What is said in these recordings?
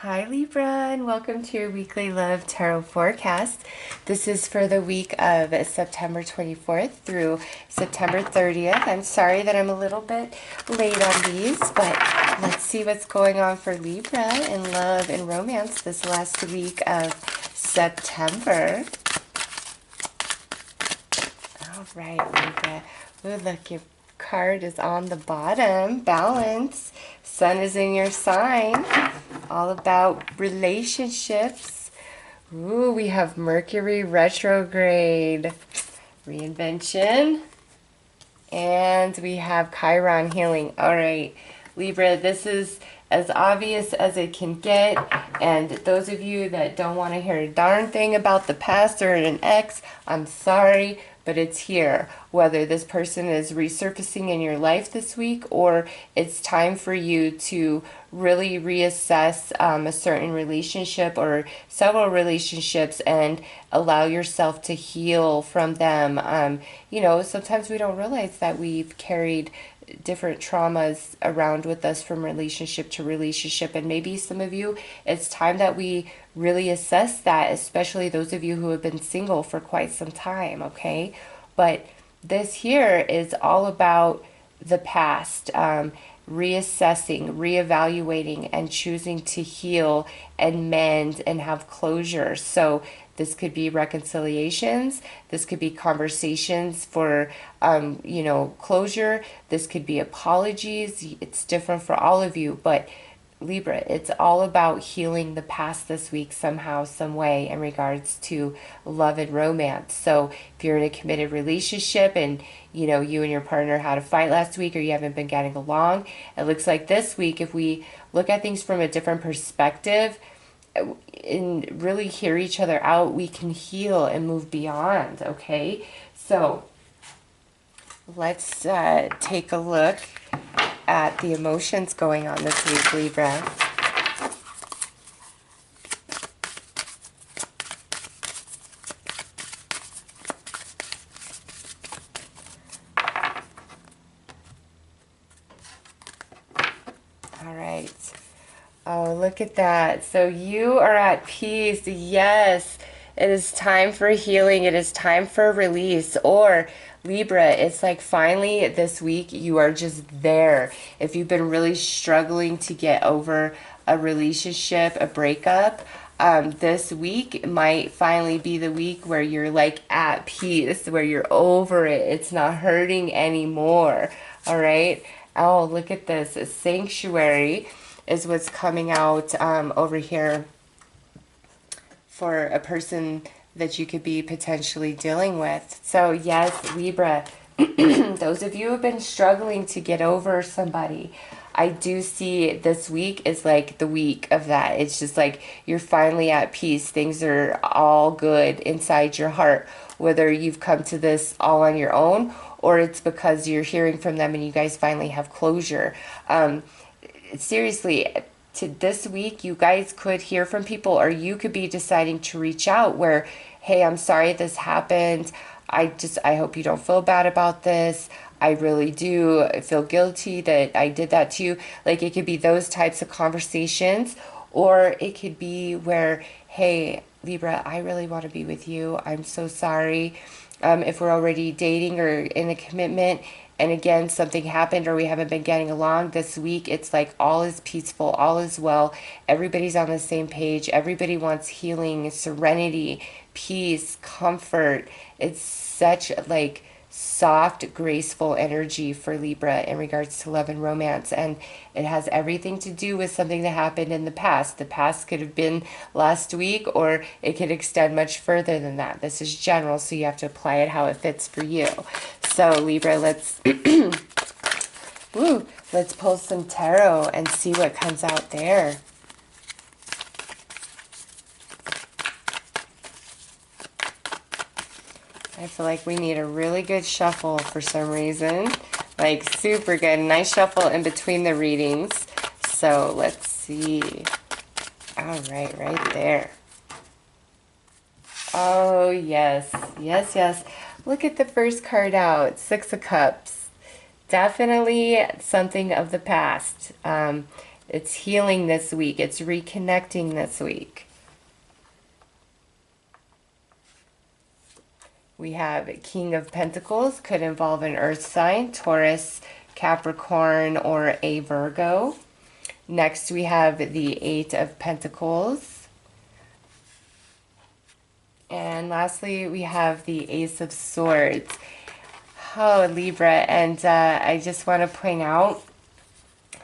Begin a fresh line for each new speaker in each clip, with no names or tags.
Hi Libra, and welcome to your weekly love tarot forecast. This is for the week of September 24th through September 30th. I'm sorry that I'm a little bit late on these, but let's see what's going on for Libra in love and romance this last week of September. All right, Libra. Ooh, look, your card is on the bottom. Balance. Sun is in your sign. All about relationships. Ooh, we have Mercury retrograde. Reinvention. And we have Chiron healing. All right, Libra, this is as obvious as it can get. And those of you that don't want to hear a darn thing about the past or an ex, I'm sorry, but it's here. Whether this person is resurfacing in your life this week or it's time for you to really reassess a certain relationship or several relationships and allow yourself to heal from them. Sometimes we don't realize that we've carried different traumas around with us from relationship to relationship, and maybe some of you, it's time that we really assess that, especially those of you who have been single for quite some time, okay? But this here is all about the past, reassessing, reevaluating, and choosing to heal and mend and have closure. So this could be reconciliations. This could be conversations for, closure. This could be apologies. It's different for all of you, but Libra, it's all about healing the past this week somehow, some way in regards to love and romance. So if you're in a committed relationship and, you and your partner had a fight last week or you haven't been getting along, it looks like this week, if we look at things from a different perspective and really hear each other out, we can heal and move beyond, okay? So let's take a look at the emotions going on this week, Libra. All right. Oh, look at that. So you are at peace. Yes. It is time for healing. It is time for release. Or Libra, it's like finally this week you are just there. If you've been really struggling to get over a relationship, a breakup, this week might finally be the week where you're like at peace, where you're over it. It's not hurting anymore. All right. Oh, look at this. A sanctuary is what's coming out over here for a person that you could be potentially dealing with. So yes, Libra, those of you who have been struggling to get over somebody, I do see this week is like the week of that. It's just like you're finally at peace. Things are all good inside your heart, whether you've come to this all on your own or it's because you're hearing from them and you guys finally have closure. Seriously, to this week, you guys could hear from people or you could be deciding to reach out where, hey, I'm sorry this happened. I hope you don't feel bad about this. I really do feel guilty that I did that to you. Like it could be those types of conversations, or it could be where, hey, Libra, I really want to be with you. I'm so sorry. If we're already dating or in a commitment, and again, something happened or we haven't been getting along this week, it's like all is peaceful, all is well. Everybody's on the same page. Everybody wants healing, serenity, peace, comfort. It's such like soft, graceful energy for Libra in regards to love and romance. And it has everything to do with something that happened in the past. The past could have been last week or it could extend much further than that. This is general, so you have to apply it how it fits for you. So Libra, let's let's pull some tarot and see what comes out there. I feel like we need a really good shuffle for some reason. Like super good. Nice shuffle in between the readings. So let's see. All right, right there. Oh, yes. Yes, yes. Look at the first card out. Six of Cups. Definitely something of the past. It's healing this week. It's reconnecting this week. We have King of Pentacles, could involve an earth sign, Taurus, Capricorn, or a Virgo. Next we have the Eight of Pentacles. And lastly we have the Ace of Swords. Oh, Libra, and I just want to point out,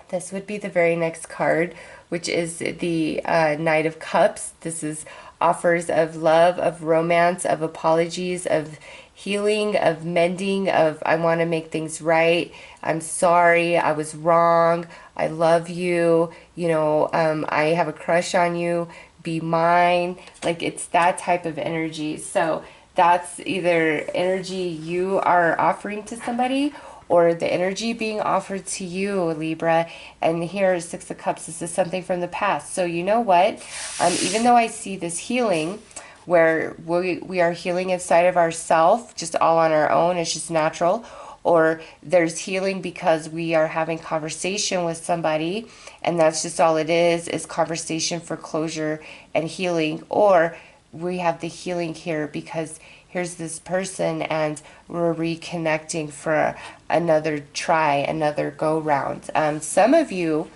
this would be the very next card, which is the Knight of Cups. This is offers of love, of romance, of apologies, of healing, of mending, of I want to make things right. I'm sorry, I was wrong. I love you. You know, I have a crush on you. Be mine. Like, it's that type of energy. So that's either energy you are offering to somebody, or the energy being offered to you, Libra. And here, Six of Cups, this is something from the past. So you know what? Even though I see this healing, where we are healing inside of ourselves, just all on our own, it's just natural, or there's healing because we are having conversation with somebody, and that's just all it is conversation for closure and healing, or we have the healing here because here's this person and we're reconnecting for another try, another go round. Some of you,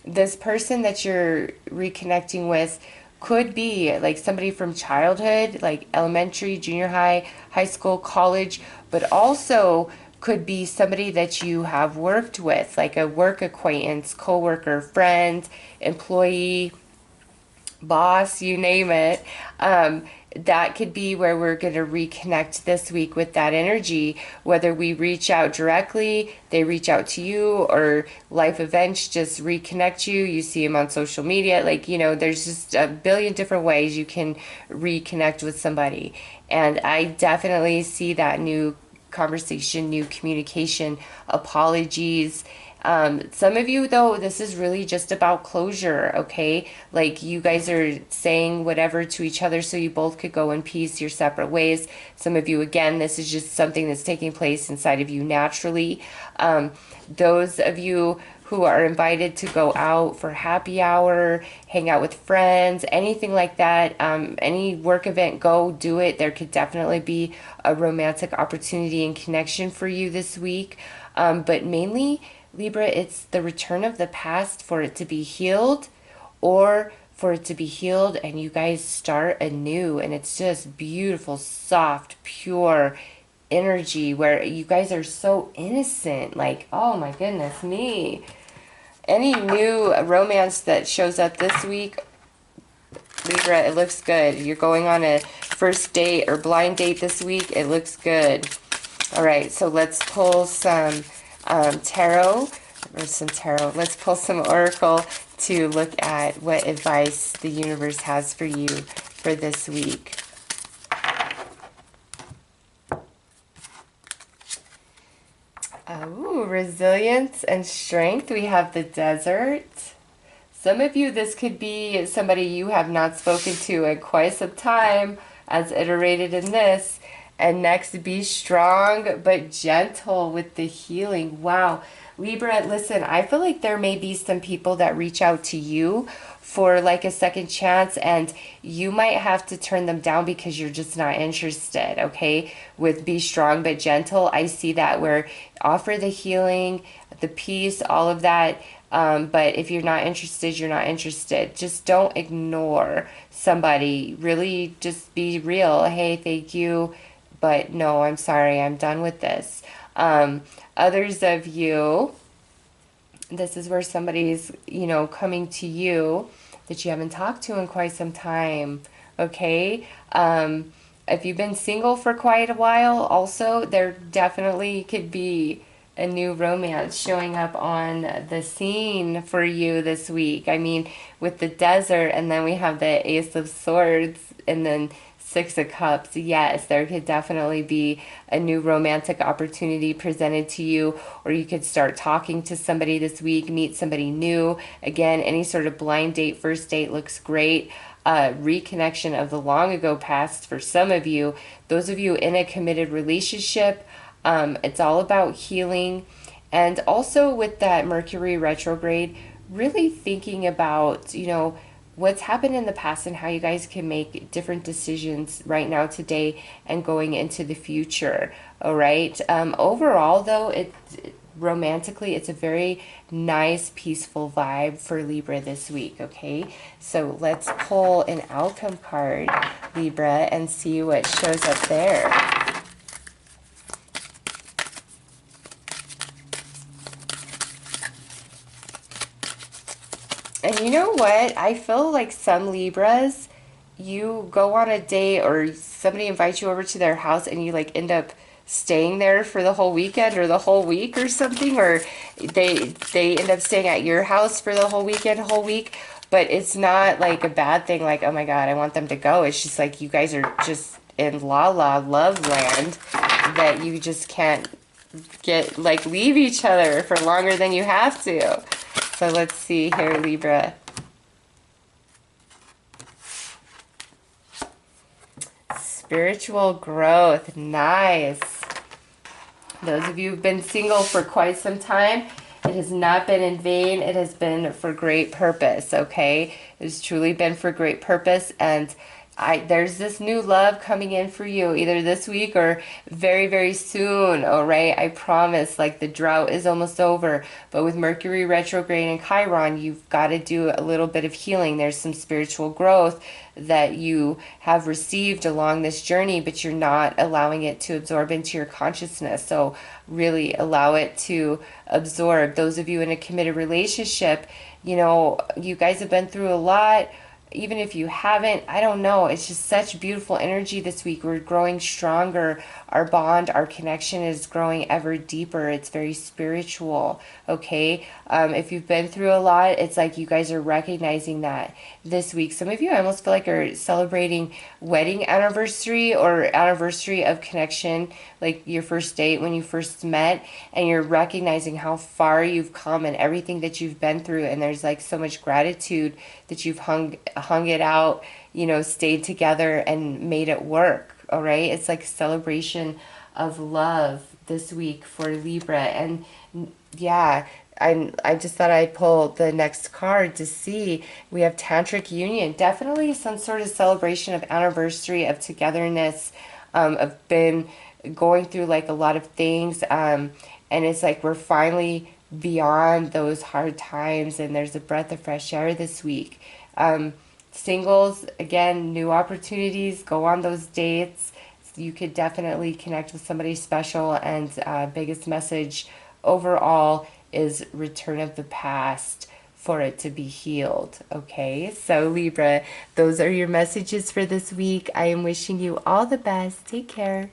this person that you're reconnecting with could be like somebody from childhood, like elementary, junior high, high school, college, but also could be somebody that you have worked with, like a work acquaintance, coworker, friend, employee, boss, you name it. That could be where we're going to reconnect this week with that energy, whether we reach out directly, they reach out to you, or life events just reconnect you. You see them on social media. Like, you know, there's just a billion different ways you can reconnect with somebody. And I definitely see that new conversation, new communication, apologies. Some of you, though, this is really just about closure, okay? Like, you guys are saying whatever to each other so you both could go in peace your separate ways. Some of you, again, this is just something that's taking place inside of you naturally. Those of you who are invited to go out for happy hour, hang out with friends, anything like that, any work event, go do it. There could definitely be a romantic opportunity and connection for you this week. But mainly, Libra, it's the return of the past for it to be healed, or for it to be healed and you guys start anew. And it's just beautiful, soft, pure energy where you guys are so innocent. Like, oh my goodness me. Any new romance that shows up this week, Libra, it looks good. You're going on a first date or blind date this week. It looks good. All right, so let's pull some tarot, or some tarot. Let's pull some oracle to look at what advice the universe has for you for this week. Oh, resilience and strength. We have the desert. Some of you, this could be somebody you have not spoken to in quite some time, as iterated in this. And next, be strong but gentle with the healing. Wow. Libra, listen, I feel like there may be some people that reach out to you for like a second chance, and you might have to turn them down because you're just not interested, okay? With be strong but gentle, I see that where offer the healing, the peace, all of that. But if you're not interested, you're not interested. Just don't ignore somebody. Really just be real. Hey, thank you, but no, I'm sorry, I'm done with this. Others of you, this is where somebody's, you know, coming to you that you haven't talked to in quite some time, okay? If you've been single for quite a while, also, there definitely could be a new romance showing up on the scene for you this week. I mean, with the desert, and then we have the Ace of Swords, and then Six of Cups. Yes, there could definitely be a new romantic opportunity presented to you, or you could start talking to somebody this week, meet somebody new. Again, any sort of blind date, first date looks great. Reconnection of the long ago past for some of you. Those of you in a committed relationship, it's all about healing. And also with that Mercury retrograde, really thinking about, you know, what's happened in the past and how you guys can make different decisions right now, today, and going into the future. All right. Overall, though, romantically, it's a very nice, peaceful vibe for Libra this week. Okay. So let's pull an outcome card, Libra, and see what shows up there. And you know what? I feel like some Libras, you go on a date or somebody invites you over to their house and you like end up staying there for the whole weekend or the whole week or something, or they end up staying at your house for the whole weekend, whole week. But it's not like a bad thing, like, oh my God, I want them to go. It's just like you guys are just in love land, that you just can't get, like, leave each other for longer than you have to. So let's see here, Libra. Spiritual growth. Nice. Those of you who've been single for quite some time, it has not been in vain. It has been for great purpose, okay? It has truly been for great purpose, and there's this new love coming in for you either this week or very, very soon, all right? I promise, like, the drought is almost over, but with Mercury retrograde and Chiron, you've got to do a little bit of healing. There's some spiritual growth that you have received along this journey, but you're not allowing it to absorb into your consciousness. So really allow it to absorb. Those of you in a committed relationship, you know, you guys have been through a lot. Even if you haven't, I don't know. It's just such beautiful energy this week. We're growing stronger. Our bond, our connection is growing ever deeper. It's very spiritual, okay? If you've been through a lot, it's like you guys are recognizing that this week. Some of you, I almost feel like, are celebrating wedding anniversary or anniversary of connection, like your first date when you first met, and you're recognizing how far you've come and everything that you've been through, and there's like so much gratitude that you've hung it out, you know, stayed together and made it work. All right, it's like a celebration of love this week for Libra. And yeah, I just thought I'd pull the next card to see. We have tantric union, definitely some sort of celebration of anniversary, of togetherness, of been going through like a lot of things, and it's like we're finally beyond those hard times, and there's a breath of fresh air this week. Singles, again, new opportunities, go on those dates. You could definitely connect with somebody special, and biggest message overall is return of the past for it to be healed. Okay, so Libra, those are your messages for this week. I am wishing you all the best. Take care.